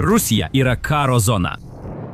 Rusija yra karo zona.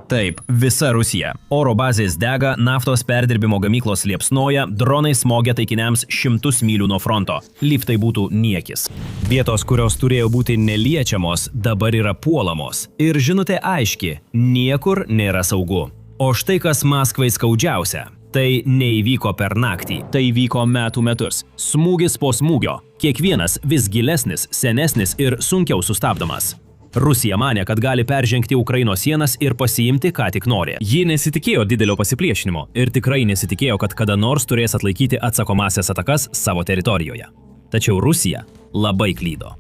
Taip, visa Rusija. Oro bazės dega, naftos perdirbimo gamyklos liepsnoja, dronai smogia taikiniams 100 mylių nuo fronto. Liftai būtų niekis. Vietos, kurios turėjo būti neliečiamos, dabar yra puolamos. Ir žinutė aiški – niekur nėra saugu. O štai kas Maskvai skaudžiausia. Tai neįvyko per naktį. Tai vyko metų metus. Smūgis po smūgio. Kiekvienas vis gilesnis, senesnis ir sunkiau sustabdomas. Rusija manė, kad gali peržengti Ukrainos sienas ir pasiimti, ką tik nori. Ji nesitikėjo didelio pasipriešinimo ir tikrai nesitikėjo, kad kada nors turės atlaikyti atsakomasias atakas savo teritorijoje. Tačiau Rusija labai klydo.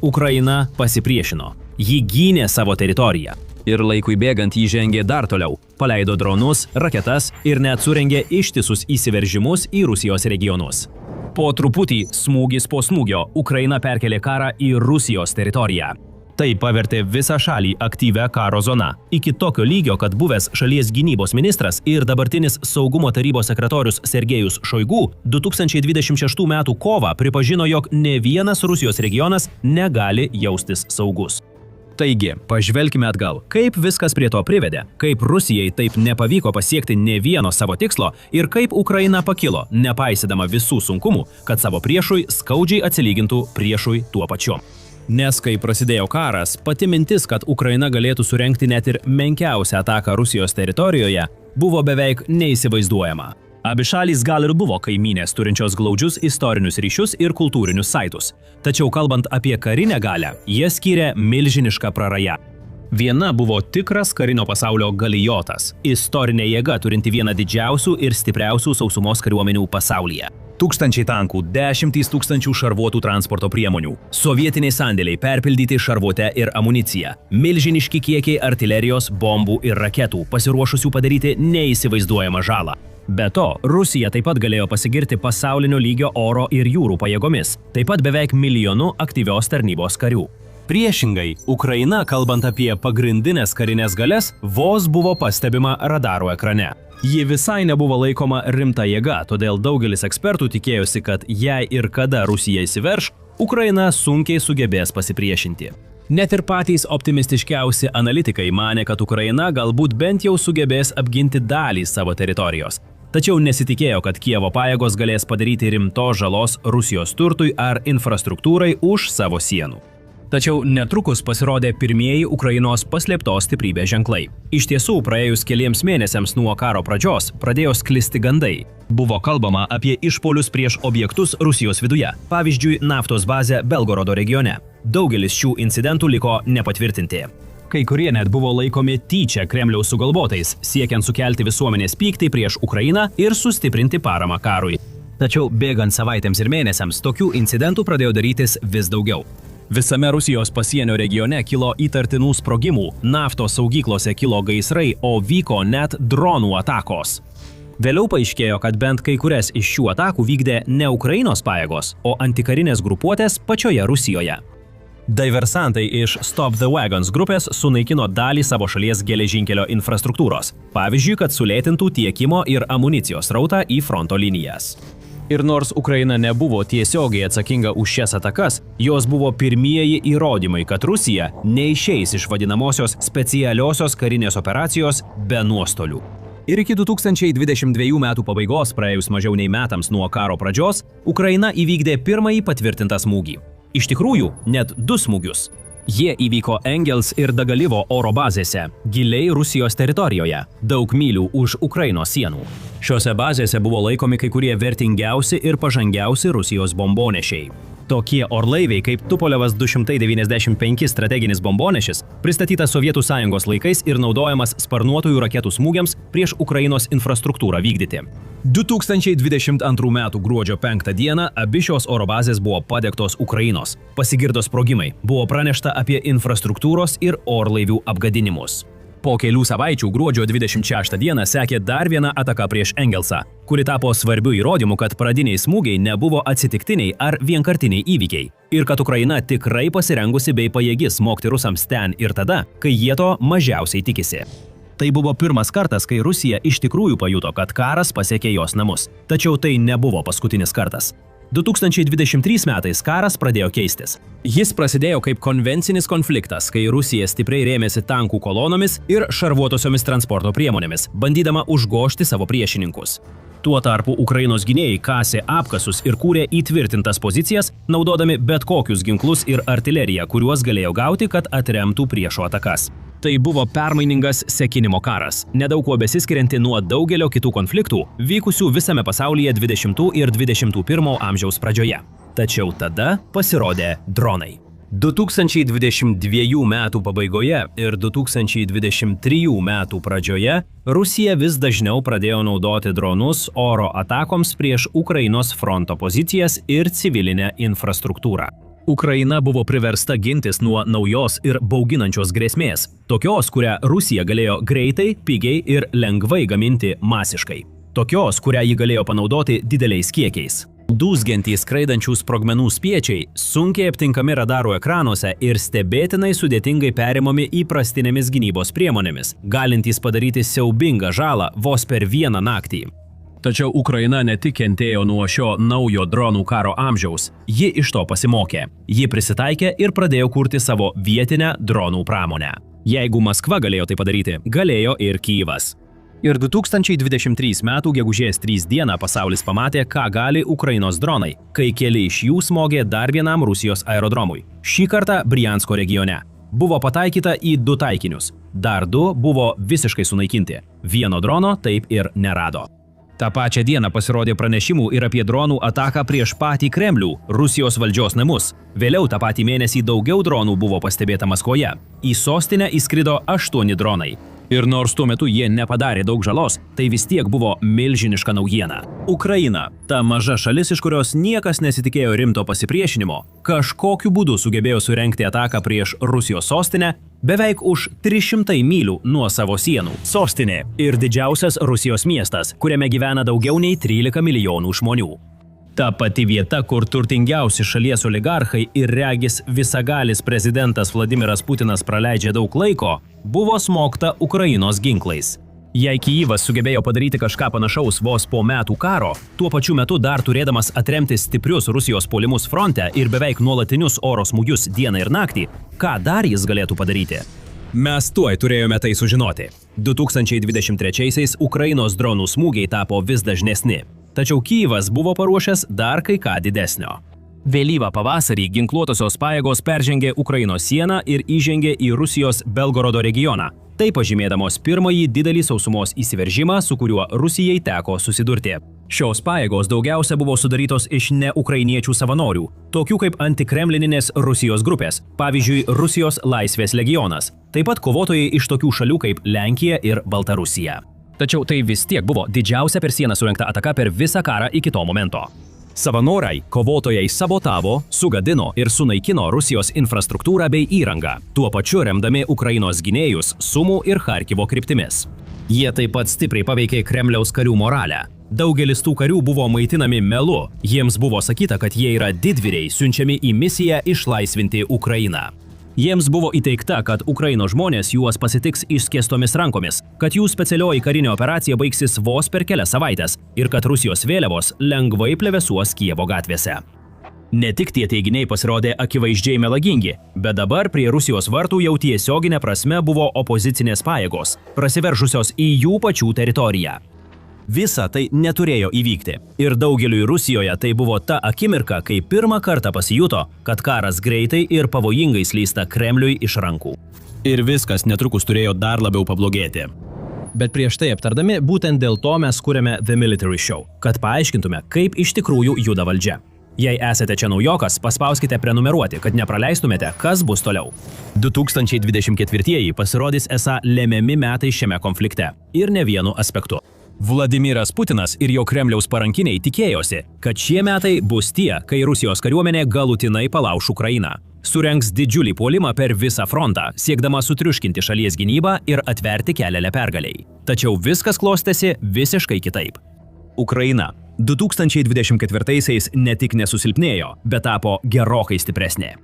Ukraina pasipriešino. Ji gynė savo teritoriją. Ir laikui bėgant jį žengė dar toliau. Paleido dronus, raketas ir net surengė ištisus įsiveržimus į Rusijos regionus. Po truputį, smūgis po smūgio, Ukraina perkelė karą į Rusijos teritoriją. Tai pavertė visą šalį aktyvę karo zoną. Iki tokio lygio, kad buvęs šalies gynybos ministras ir dabartinis saugumo tarybos sekretorius Sergejus Šoigu 2026 m. kovą pripažino, jog ne vienas Rusijos regionas negali jaustis saugus. Taigi, pažvelkime atgal, kaip viskas prie to privedė, kaip Rusijai taip nepavyko pasiekti ne vieno savo tikslo ir kaip Ukraina pakilo, nepaisydama visų sunkumų, kad savo priešui skaudžiai atsilygintų priešui tuo pačiu. Nes kai prasidėjo karas, pati mintis, kad Ukraina galėtų surengti net ir menkiausią ataką Rusijos teritorijoje, buvo beveik neįsivaizduojama. Abi šalys gal ir buvo kaimynės turinčios glaudžius istorinius ryšius ir kultūrinius saitus. Tačiau kalbant apie karinę galią, jie skyrė milžinišką prarają. Viena buvo tikras karinio pasaulio galijotas, istorinė jėga turinti vieną didžiausių ir stipriausių sausumos kariuomenių pasaulyje. Tūkstančiai tankų, 10 000 šarvuotų transporto priemonių, sovietiniai sandėliai perpildyti šarvuote ir amunicija, milžiniški kiekiai artilerijos, bombų ir raketų, pasiruošusių padaryti neįsivaizduojamą žalą. Be to, Rusija taip pat galėjo pasigirti pasaulinio lygio oro ir jūrų pajėgomis, taip pat beveik 1 milijonu aktyvios tarnybos karių. Priešingai, Ukraina, kalbant apie pagrindinės karinės galias, vos buvo pastebima radaro ekrane. Ji visai nebuvo laikoma rimta jėga, todėl daugelis ekspertų tikėjosi, kad jei ir kada Rusija įsiverš, Ukraina sunkiai sugebės pasipriešinti. Net ir patys optimistiškiausi analitikai manė, kad Ukraina galbūt bent jau sugebės apginti dalį savo teritorijos. Tačiau nesitikėjo, kad Kijevo pajėgos galės padaryti rimtos žalos Rusijos turtui ar infrastruktūrai už savo sienų. Tačiau netrukus pasirodė pirmieji Ukrainos paslėptos stiprybės ženklai. Iš tiesų, praėjus keliems mėnesiams nuo karo pradžios pradėjo sklisti gandai. Buvo kalbama apie išpuolius prieš objektus Rusijos viduje, pavyzdžiui, naftos bazę Belgorodo regione. Daugelis šių incidentų liko nepatvirtinti. Kai kurie net buvo laikomi tyčia Kremliaus sugalvotais, siekiant sukelti visuomenės pyktį prieš Ukrainą ir sustiprinti paramą karui. Tačiau bėgant savaitėms ir mėnesiams, tokių incidentų pradėjo darytis vis daugiau. Visame Rusijos pasienio regione kilo įtartinų sprogimų, naftos saugyklose kilo gaisrai, o vyko net dronų atakos. Vėliau paaiškėjo, kad bent kai kurias iš šių atakų vykdė ne Ukrainos pajėgos, o antikarinės grupuotės pačioje Rusijoje. Diversantai iš Stop the Wagons grupės sunaikino dalį savo šalies geležinkelio infrastruktūros, pavyzdžiui, kad sulėtintų tiekimo ir amunicijos srautą į fronto linijas. Ir nors Ukraina nebuvo tiesiogiai atsakinga už šias atakas, jos buvo pirmieji įrodymai, kad Rusija neišeis iš vadinamosios specialiosios karinės operacijos be nuostolių. Ir iki 2022 metų pabaigos, praėjus mažiau nei metams nuo karo pradžios, Ukraina įvykdė pirmąjį patvirtintą smūgį. Iš tikrųjų, net 2 smūgius. Jie įvyko Engels ir Dagalivo oro bazėse, giliai Rusijos teritorijoje, daug mylių už Ukrainos sienų. Šiose bazėse buvo laikomi kai kurie vertingiausi ir pažangiausi Rusijos bombonešiai. Tokie orlaiviai kaip Tupolevas 295 strateginis bombonešis, pristatytas Sovietų Sąjungos laikais ir naudojamas sparnuotųjų raketų smūgiams prieš Ukrainos infrastruktūrą vykdyti. 2022 m. gruodžio 5 d. abi šios oro bazės buvo padegtos Ukrainos. Pasigirdo sprogimai, buvo pranešta apie infrastruktūros ir orlaivių apgadinimus. Po kelių savaičių gruodžio 26 d. sekė dar viena ataka prieš Engelsą, kuri tapo svarbiu įrodymu, kad pradiniai smūgiai nebuvo atsitiktiniai ar vienkartiniai įvykiai ir kad Ukraina tikrai pasirengusi bei pajėgi smogti rusams ten ir tada, kai jie to mažiausiai tikisi. Tai buvo pirmas kartas, kai Rusija iš tikrųjų pajuto, kad karas pasiekė jos namus. Tačiau tai nebuvo paskutinis kartas. 2023 metais karas pradėjo keistis. Jis prasidėjo kaip konvencinis konfliktas, kai Rusija stipriai rėmėsi tankų kolonomis ir šarvuotosiomis transporto priemonėmis, bandydama užgožti savo priešininkus. Tuo tarpu Ukrainos gynėjai kasė apkasus ir kūrė įtvirtintas pozicijas, naudodami bet kokius ginklus ir artileriją, kuriuos galėjo gauti, kad atremtų priešo atakas. Tai buvo permainingas sekinimo karas, nedaug kuo besiskirianti nuo daugelio kitų konfliktų, vykusių visame pasaulyje 20 ir 21 amžiaus pradžioje. Tačiau tada pasirodė dronai. 2022 metų pabaigoje ir 2023 metų pradžioje Rusija vis dažniau pradėjo naudoti dronus oro atakoms prieš Ukrainos fronto pozicijas ir civilinę infrastruktūrą. Ukraina buvo priversta gintis nuo naujos ir bauginančios grėsmės, tokios, kurią Rusija galėjo greitai, pigiai ir lengvai gaminti masiškai. Tokios, kurią ji galėjo panaudoti dideliais kiekiais. Dūzgiantys skraidančių sprogmenų spiečiai, sunkiai aptinkami radarų ekranuose ir stebėtinai sudėtingai perimami įprastinėmis gynybos priemonėmis, galintys padaryti siaubingą žalą vos per vieną naktį. Tačiau Ukraina ne tik kentėjo nuo šio naujo dronų karo amžiaus, ji iš to pasimokė. Ji prisitaikė ir pradėjo kurti savo vietinę dronų pramonę. Jeigu Maskva galėjo tai padaryti, galėjo ir Kyjivas. Ir 2023 metų gegužės 3 dieną pasaulis pamatė, ką gali Ukrainos dronai, kai keli iš jų smogė dar vienam Rusijos aerodromui. Šį kartą Briansko regione. Buvo pataikyta į 2 taikinius. Dar 2 buvo visiškai sunaikinti. Vieno drono taip ir nerado. Ta pačią dieną pasirodė pranešimų ir apie dronų ataką prieš patį Kremlių, Rusijos valdžios namus. Vėliau tą patį mėnesį daugiau dronų buvo pastebėta Maskvoje. Į sostinę įskrido 8 dronai. Ir nors tuo metu jie nepadarė daug žalos, tai vis tiek buvo milžiniška naujiena. Ukraina, ta maža šalis, iš kurios niekas nesitikėjo rimto pasipriešinimo, kažkokiu būdu sugebėjo surengti ataką prieš Rusijos sostinę beveik už 300 mylių nuo savo sienų. Sostinė ir didžiausias Rusijos miestas, kuriame gyvena daugiau nei 13 milijonų žmonių. Ta pati vieta, kur turtingiausi šalies oligarchai ir regis visagalis prezidentas Vladimiras Putinas praleidžia daug laiko, buvo smogta Ukrainos ginklais. Jei Kyjivas sugebėjo padaryti kažką panašaus vos po metų karo, tuo pačiu metu dar turėdamas atremti stiprius Rusijos puolimus fronte ir beveik nuolatinius oro smūgius dieną ir naktį, ką dar jis galėtų padaryti? Mes tuoj turėjome tai sužinoti. 2023-aisiais Ukrainos dronų smūgiai tapo vis dažnesni. Tačiau Kyjivas buvo paruošęs dar kai ką didesnio. Vėlyvą pavasarį ginkluotosios pajėgos peržengė Ukrainos sieną ir įžengė į Rusijos Belgorodo regioną, tai pažymėdamos pirmąjį didelį sausumos įsiveržimą, su kuriuo Rusijai teko susidurti. Šios pajėgos daugiausia buvo sudarytos iš neukrainiečių savanorių, tokių kaip antikremlininės Rusijos grupės, pavyzdžiui, Rusijos Laisvės legionas, taip pat kovotojai iš tokių šalių kaip Lenkija ir Baltarusija. Tačiau tai vis tiek buvo didžiausia per sieną surengta ataka per visą karą iki to momento. Savanoriai, kovotojai sabotavo, sugadino ir sunaikino Rusijos infrastruktūrą bei įrangą, tuo pačiu remdami Ukrainos gynėjus Sumų ir Charkivo kryptimis. Jie taip pat stipriai paveikė Kremliaus karių moralę. Daugelis tų karių buvo maitinami melu, jiems buvo sakyta, kad jie yra didvyriai siunčiami į misiją išlaisvinti Ukrainą. Jiems buvo įteikta, kad Ukrainos žmonės juos pasitiks išskėstomis rankomis, kad jų specialioji karinė operacija baigsis vos per kelias savaites ir kad Rusijos vėliavos lengvai plevėsuos Kijevo gatvėse. Ne tik tie teiginiai pasirodė akivaizdžiai melagingi, bet dabar prie Rusijos vartų jau tiesioginė prasme buvo opozicinės pajėgos, prasiveržusios į jų pačių teritoriją. Visa tai neturėjo įvykti. Ir daugeliui Rusijoje tai buvo ta akimirka, kai pirmą kartą pasijuto, kad karas greitai ir pavojingai slysta Kremliui iš rankų. Ir viskas netrukus turėjo dar labiau pablogėti. Bet prieš tai aptardami, būtent dėl to mes kuriame The Military Show, kad paaiškintume, kaip iš tikrųjų juda valdžia. Jei esate čia naujokas, paspauskite prenumeruoti, kad nepraleistumėte, kas bus toliau. 2024 pasirodys esą lemiami metai šiame konflikte. Ir ne vienu aspektu. Vladimiras Putinas ir jo Kremliaus parankiniai tikėjosi, kad šie metai bus tie, kai Rusijos kariuomenė galutinai palauš Ukrainą. Surengs didžiulį puolimą per visą frontą, siekdama sutriuškinti šalies gynybą ir atverti kelią pergaliai. Tačiau viskas klostėsi visiškai kitaip. Ukraina 2024-aisiais ne tik nesusilpnėjo, bet tapo gerokai stipresnė.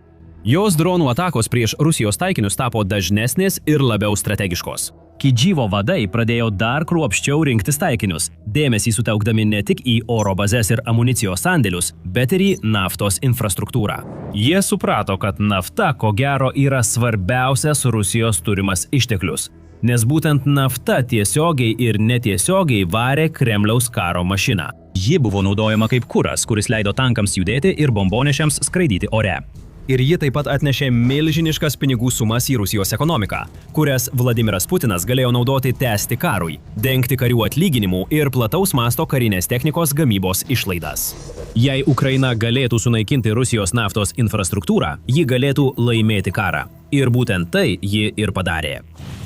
Jos dronų atakos prieš Rusijos taikinius tapo dažnesnės ir labiau strategiškos. Kidžyvo vadai pradėjo dar kruopščiau rinktis taikinius, dėmesį sutelkdami ne tik į oro bazes ir amunicijos sandėlius, bet ir į naftos infrastruktūrą. Jie suprato, kad nafta ko gero yra svarbiausias Rusijos turimas išteklius, nes būtent nafta tiesiogiai ir netiesiogiai varė Kremliaus karo mašiną. Ji buvo naudojama kaip kuras, kuris leido tankams judėti ir bombonešiams skraidyti ore. Ir ji taip pat atnešė milžiniškas pinigų sumas į Rusijos ekonomiką, kurias Vladimiras Putinas galėjo naudoti tęsti karui, dengti karių atlyginimų ir plataus masto karinės technikos gamybos išlaidas. Jei Ukraina galėtų sunaikinti Rusijos naftos infrastruktūrą, ji galėtų laimėti karą. Ir būtent tai ji ir padarė.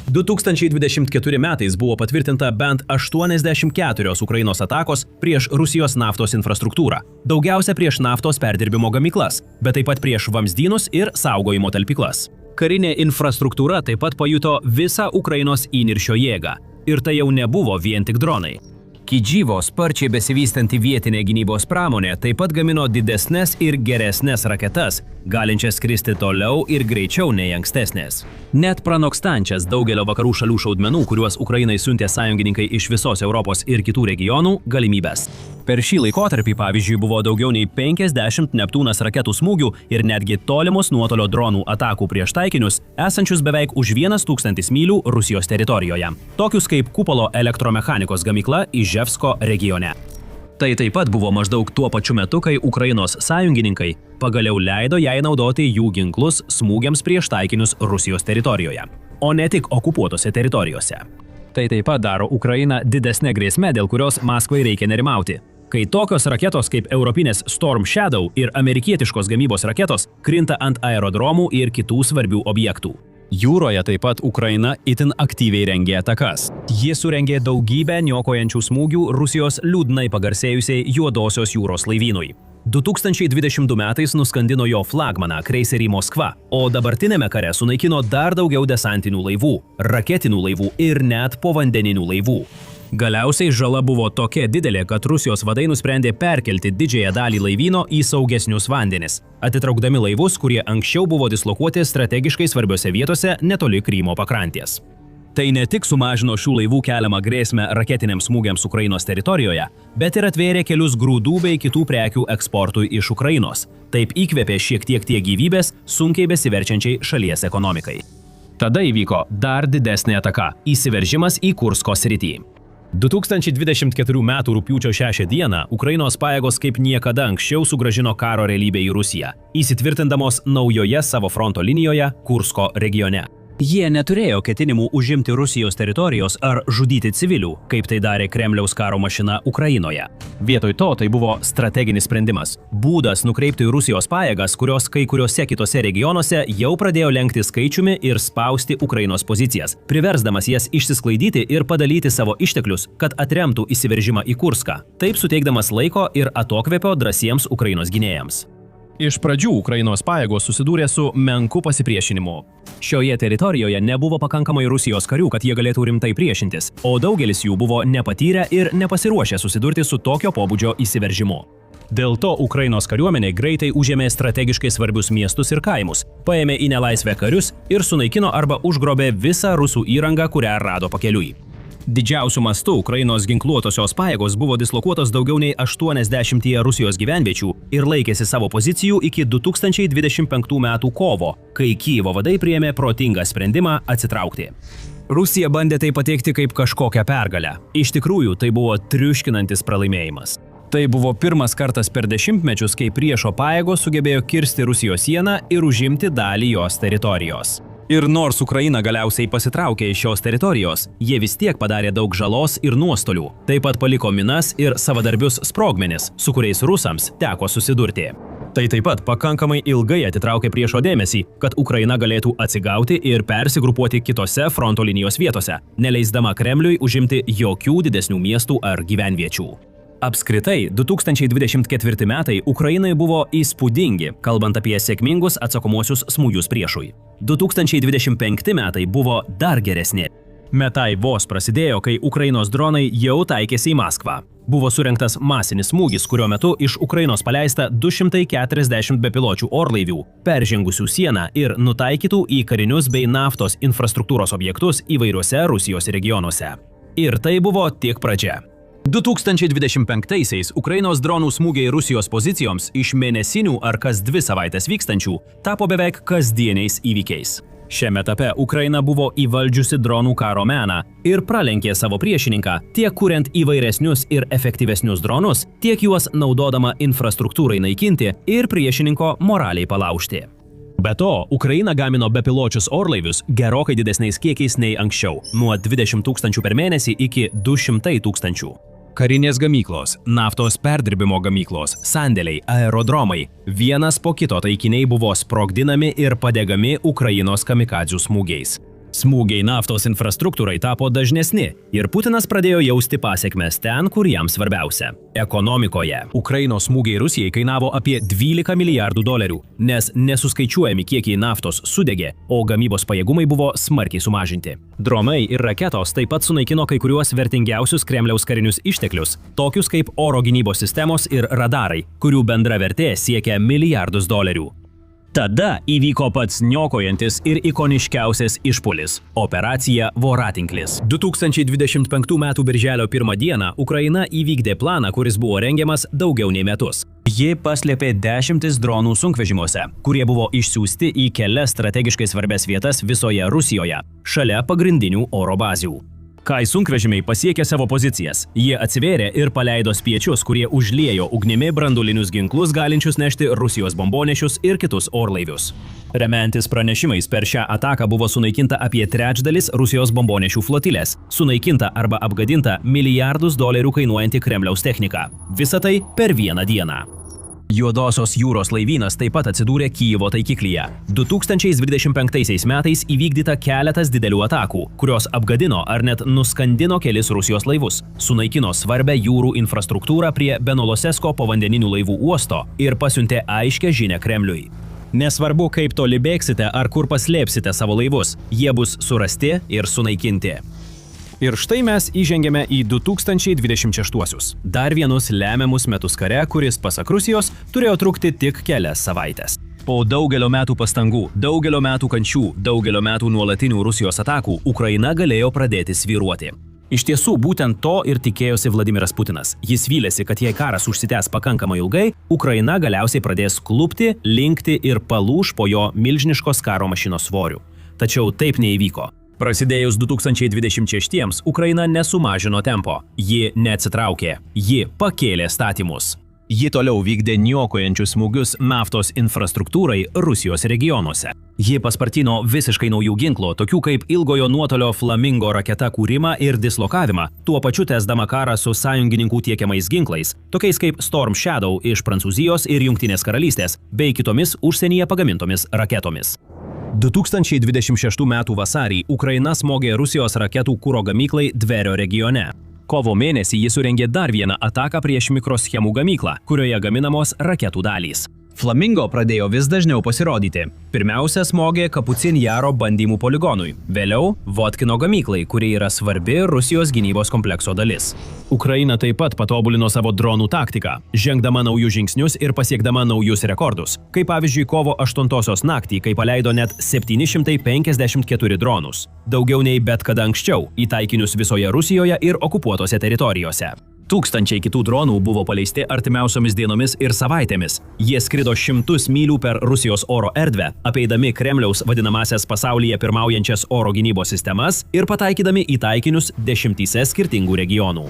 2024 metais buvo patvirtinta bent 84 Ukrainos atakos prieš Rusijos naftos infrastruktūrą, daugiausia prieš naftos perdirbimo gamyklas, bet taip pat prieš vamzdynus ir saugojimo talpyklas. Karinė infrastruktūra taip pat pajuto visą Ukrainos įniršio jėgą. Ir tai jau nebuvo vien tik dronai. Kidžyvo sparčiai besivystanti vietinė gynybos pramonė taip pat gamino didesnes ir geresnes raketas, galinčias skristi toliau ir greičiau nei ankstesnės. Net pranokstančias daugelio vakarų šalių šaudmenų, kuriuos Ukrainai siuntė sąjungininkai iš visos Europos ir kitų regionų, galimybės. Per šį laikotarpį, pavyzdžiui, buvo daugiau nei 50 Neptūnas raketų smūgių ir netgi tolimos nuotolio dronų atakų prieš taikinius, esančius beveik už 1000 mylių Rusijos teritorijoje, tokius kaip Kupolo elektromechanikos gamykla Iževsko regione. Tai taip pat buvo maždaug tuo pačiu metu, kai Ukrainos sąjungininkai pagaliau leido jai naudoti jų ginklus smūgiams prieš taikinius Rusijos teritorijoje, o ne tik okupuotose teritorijose. Tai taip pat daro Ukrainą didesnė grėsmė, dėl kurios Maskvai reikia nerimauti. Kai tokios raketos kaip europinės Storm Shadow ir amerikietiškos gamybos raketos krinta ant aerodromų ir kitų svarbių objektų. Jūroje taip pat Ukraina itin aktyviai rengė atakas. Ji surengė daugybę niokojančių smūgių Rusijos liūdnai pagarsėjusiai Juodosios jūros laivynui. 2022 metais nuskandino jo flagmaną kreiserį Moskva, o dabartinėme kare sunaikino dar daugiau desantinių laivų, raketinių laivų ir net povandeninių laivų. Galiausiai žala buvo tokia didelė, kad Rusijos vadai nusprendė perkelti didžiąją dalį laivyno į saugesnius vandenis, atitraukdami laivus, kurie anksčiau buvo dislokuoti strategiškai svarbiose vietose netoli Krymo pakrantės. Tai ne tik sumažino šių laivų keliamą grėsmę raketiniams smūgiams Ukrainos teritorijoje, bet ir atvėrė kelius grūdų bei kitų prekių eksportui iš Ukrainos. Taip įkvėpė šiek tiek gyvybės sunkiai besiverčiančiai šalies ekonomikai. Tada įvyko dar didesnė ataka – įsiveržimas į Kursko sritį. 2024 m. rugpjūčio 6 dieną Ukrainos pajėgos kaip niekada anksčiau sugrąžino karo realybę į Rusiją, įsitvirtindamos naujoje savo fronto linijoje Kursko regione. Jie neturėjo ketinimų užimti Rusijos teritorijos ar žudyti civilių, kaip tai darė Kremliaus karo mašina Ukrainoje. Vietoj to tai buvo strateginis sprendimas. Būdas nukreipti Rusijos pajėgas, kurios kai kuriuose kitose regionuose jau pradėjo lenkti skaičiumi ir spausti Ukrainos pozicijas, priversdamas jas išsisklaidyti ir padalyti savo išteklius, kad atremtų įsiveržimą į Kurską, taip suteikdamas laiko ir atokvėpio drąsiems Ukrainos gynėjams. Iš pradžių Ukrainos pajėgos susidūrė su menku pasipriešinimu. Šioje teritorijoje nebuvo pakankamai Rusijos karių, kad jie galėtų rimtai priešintis, o daugelis jų buvo nepatyrę ir nepasiruošę susidurti su tokio pobūdžio įsiveržimu. Dėl to Ukrainos kariuomenė greitai užėmė strategiškai svarbius miestus ir kaimus, paėmė į nelaisvę karius ir sunaikino arba užgrobė visą rusų įrangą, kurią rado pakeliui. Didžiausiu mastu Ukrainos ginkluotosios pajėgos buvo dislokuotos daugiau nei 80 Rusijos gyvenviečių ir laikėsi savo pozicijų iki 2025 m. kovo, kai Kijevo vadai priėmė protingą sprendimą atsitraukti. Rusija bandė tai pateikti kaip kažkokią pergalę. Iš tikrųjų, tai buvo triuškinantis pralaimėjimas. Tai buvo pirmas kartas per dešimtmečius, kai priešo pajėgos sugebėjo kirsti Rusijos sieną ir užimti dalį jos teritorijos. Ir nors Ukraina galiausiai pasitraukė iš šios teritorijos, jie vis tiek padarė daug žalos ir nuostolių. Taip pat paliko minas ir savadarbius sprogmenis, su kuriais rusams teko susidurti. Tai taip pat pakankamai ilgai atitraukė priešo dėmesį, kad Ukraina galėtų atsigauti ir persigrupuoti kitose fronto linijos vietose, neleisdama Kremliui užimti jokių didesnių miestų ar gyvenviečių. Apskritai, 2024 metai Ukrainai buvo įspūdingi, kalbant apie sėkmingus atsakomuosius smūgius priešui. 2025 metai buvo dar geresni. Metai vos prasidėjo, kai Ukrainos dronai jau taikėsi į Maskvą. Buvo surengtas masinis smūgis, kurio metu iš Ukrainos paleista 240 bepiločių orlaivių, peržengusių sieną ir nutaikytų į karinius bei naftos infrastruktūros objektus įvairiuose Rusijos regionuose. Ir tai buvo tik pradžia. 2025-aisiais Ukrainos dronų smūgiai Rusijos pozicijoms iš mėnesinių ar kas 2 savaitės vykstančių tapo beveik kasdieniais įvykiais. Šiame etape Ukraina buvo įvaldžiusi dronų karo meną ir pralenkė savo priešininką, tiek kuriant įvairesnius ir efektyvesnius dronus, tiek juos naudodama infrastruktūrai naikinti ir priešininko moraliai palaužti. Be to, Ukraina gamino bepiločius orlaivius gerokai didesniais kiekiais nei anksčiau – nuo 20 000 per mėnesį iki 200 000. Karinės gamyklos, naftos perdirbimo gamyklos, sandėliai, aerodromai – vienas po kito taikiniai buvo sprogdinami ir padegami Ukrainos kamikadzių smūgiais. Smūgiai naftos infrastruktūrai tapo dažnesni ir Putinas pradėjo jausti pasekmes ten, kur jam svarbiausia – ekonomikoje. Ukrainos smūgiai Rusijai kainavo apie 12 milijardų dolerių, nes nesuskaičiuojami kiekiai naftos sudegė, o gamybos pajėgumai buvo smarkiai sumažinti. Dronai ir raketos taip pat sunaikino kai kuriuos vertingiausius Kremliaus karinius išteklius, tokius kaip oro gynybos sistemos ir radarai, kurių bendra vertė siekia milijardus dolerių. Tada įvyko pats niokojantis ir ikoniškiausias išpuolis – operacija Voratinklis. 2025 m. birželio 1 dieną Ukraina įvykdė planą, kuris buvo rengiamas daugiau nei metus. Ji paslėpė 10 dronų sunkvežimuose, kurie buvo išsiųsti į kelias strategiškai svarbias vietas visoje Rusijoje, šalia pagrindinių oro bazių. Kai sunkvežimiai pasiekė savo pozicijas, jie atsivėrė ir paleido spiečius, kurie užliejo ugnimi branduolinius ginklus galinčius nešti Rusijos bombonešius ir kitus orlaivius. Remiantis pranešimais, per šią ataką buvo sunaikinta apie trečdalis Rusijos bombonešių flotilės, sunaikinta arba apgadinta milijardus dolerių kainuojanti Kremliaus technika. Visa tai per vieną dieną. Juodosios jūros laivynas taip pat atsidūrė Kijevo taikiklyje. 2025 metais įvykdyta keletas didelių atakų, kurios apgadino ar net nuskandino kelis Rusijos laivus, sunaikino svarbę jūrų infrastruktūrą prie Benolosesko povandeninių laivų uosto ir pasiuntė aiškę žinią Kremliui. Nesvarbu, kaip toli bėgsite ar kur paslėpsite savo laivus, jie bus surasti ir sunaikinti. Ir štai mes įžengėme į 2026-uosius. Dar vienus lemiamus metus kare, kuris, pasak Rusijos, turėjo trukti tik kelias savaitės. Po daugelio metų pastangų, daugelio metų kančių, daugelio metų nuolatinių Rusijos atakų, Ukraina galėjo pradėti svyruoti. Iš tiesų, būtent to ir tikėjosi Vladimiras Putinas. Jis vylėsi, kad jei karas užsitęs pakankamai ilgai, Ukraina galiausiai pradės klupti, linkti ir palūš po jo milžiniškos karo mašinos svorių. Tačiau taip neįvyko. Prasidėjus 2026-iems, Ukraina nesumažino tempo. Ji neatsitraukė. Ji pakėlė statymus. Ji toliau vykdė niokojančius smūgius naftos infrastruktūrai Rusijos regionuose. Ji paspartino visiškai naujų ginklų, tokių kaip ilgojo nuotolio Flamingo raketa kūrimą ir dislokavimą, tuo pačiu tęsdama karą su sąjungininkų tiekiamais ginklais, tokiais kaip Storm Shadow iš Prancūzijos ir Jungtinės karalystės, bei kitomis užsienyje pagamintomis raketomis. 2026 m. vasarį Ukraina smogė Rusijos raketų kuro gamyklai Dverio regione. Kovo mėnesį ji surengė dar vieną ataką prieš mikroschemų gamyklą, kurioje gaminamos raketų dalys. Flamingo pradėjo vis dažniau pasirodyti. Pirmiausia smogė Kapucin Jaro bandymų poligonui, vėliau Votkino gamyklai, kuri yra svarbi Rusijos gynybos komplekso dalis. Ukraina taip pat patobulino savo dronų taktiką, žengdama naujus žingsnius ir pasiekdama naujus rekordus, kaip pavyzdžiui kovo 8-osios naktį, kai paleido net 754 dronus, daugiau nei bet kada anksčiau, į taikinius visoje Rusijoje ir okupuotose teritorijose. Tūkstančiai kitų dronų buvo paleisti artimiausiomis dienomis ir savaitėmis. Jie skrido šimtus mylių per Rusijos oro erdvę, apeidami Kremliaus vadinamasias pasaulyje pirmaujančias oro gynybos sistemas ir pataikydami į taikinius 10 skirtingų regionų.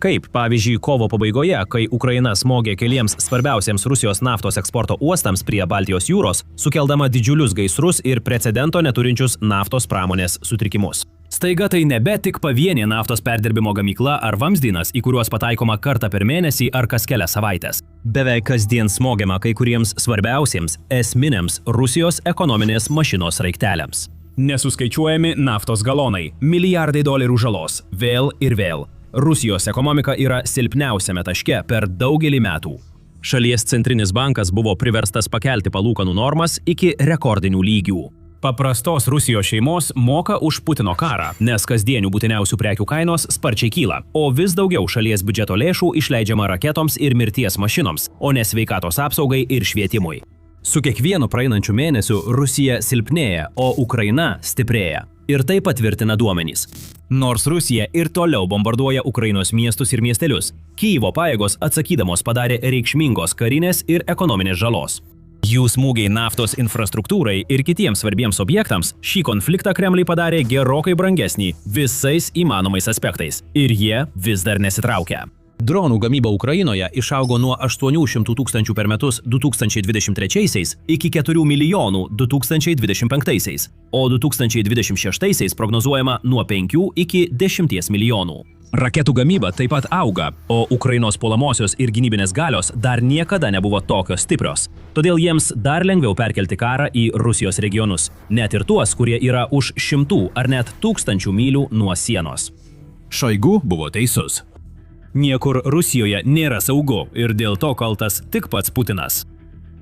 Kaip, pavyzdžiui, kovo pabaigoje, kai Ukraina smogė keliems svarbiausiems Rusijos naftos eksporto uostams prie Baltijos jūros, sukeldama didžiulius gaisrus ir precedento neturinčius naftos pramonės sutrikimus. Staiga tai nebe tik pavienė naftos perdirbimo gamykla ar vamzdynas, į kuriuos pataikoma kartą per mėnesį ar kas kelias savaitės. Beveik kasdien smogiama kai kuriems svarbiausiems, esminiams Rusijos ekonominės mašinos raikteliams. Nesuskaičiuojami naftos galonai, milijardai dolerių žalos, vėl ir vėl. Rusijos ekonomika yra silpniausiame taške per daugelį metų. Šalies centrinis bankas buvo priverstas pakelti palūkanų normas iki rekordinių lygių. Paprastos Rusijos šeimos moka už Putino karą, nes kasdienių būtiniausių prekių kainos sparčiai kyla, o vis daugiau šalies biudžeto lėšų išleidžiama raketoms ir mirties mašinoms, o ne sveikatos apsaugai ir švietimui. Su kiekvienu praeinančiu mėnesiu Rusija silpnėja, o Ukraina stiprėja. Ir tai patvirtina duomenys. Nors Rusija ir toliau bombarduoja Ukrainos miestus ir miestelius, Kijevo pajėgos atsakydamos padarė reikšmingos karinės ir ekonominės žalos. Jų smūgiai naftos infrastruktūrai ir kitiems svarbiems objektams šį konfliktą Kremliui padarė gerokai brangesnį visais įmanomais aspektais. Ir jie vis dar nesitraukia. Dronų gamyba Ukrainoje išaugo nuo 800 000 per metus 2023 iki 4 milijonų 2025, o 2026 prognozuojama nuo 5 iki 10 milijonų. Raketų gamyba taip pat auga, o Ukrainos puolamosios ir gynybinės galios dar niekada nebuvo tokios stiprios. Todėl jiems dar lengviau perkelti karą į Rusijos regionus, net ir tuos, kurie yra už 100 ar net 1000 mylių nuo sienos. Šoigu buvo teisus. Niekur Rusijoje nėra saugu ir dėl to kaltas tik pats Putinas.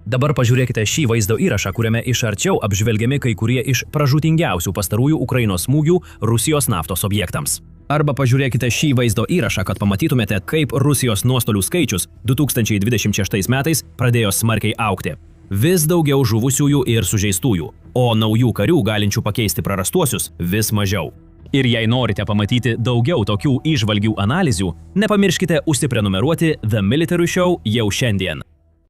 Dabar pažiūrėkite šį vaizdo įrašą, kuriame iš arčiau apžvelgiami kai kurie iš pražūtingiausių pastarųjų Ukrainos smūgių Rusijos naftos objektams. Arba pažiūrėkite šį vaizdo įrašą, kad pamatytumėte, kaip Rusijos nuostolių skaičius 2026 metais pradėjo smarkiai augti. Vis daugiau žuvusiųjų ir sužeistųjų, o naujų karių galinčių pakeisti prarastuosius vis mažiau. Ir jei norite pamatyti daugiau tokių įžvalgių analizių, nepamirškite užsiprenumeruoti The Military Show jau šiandien.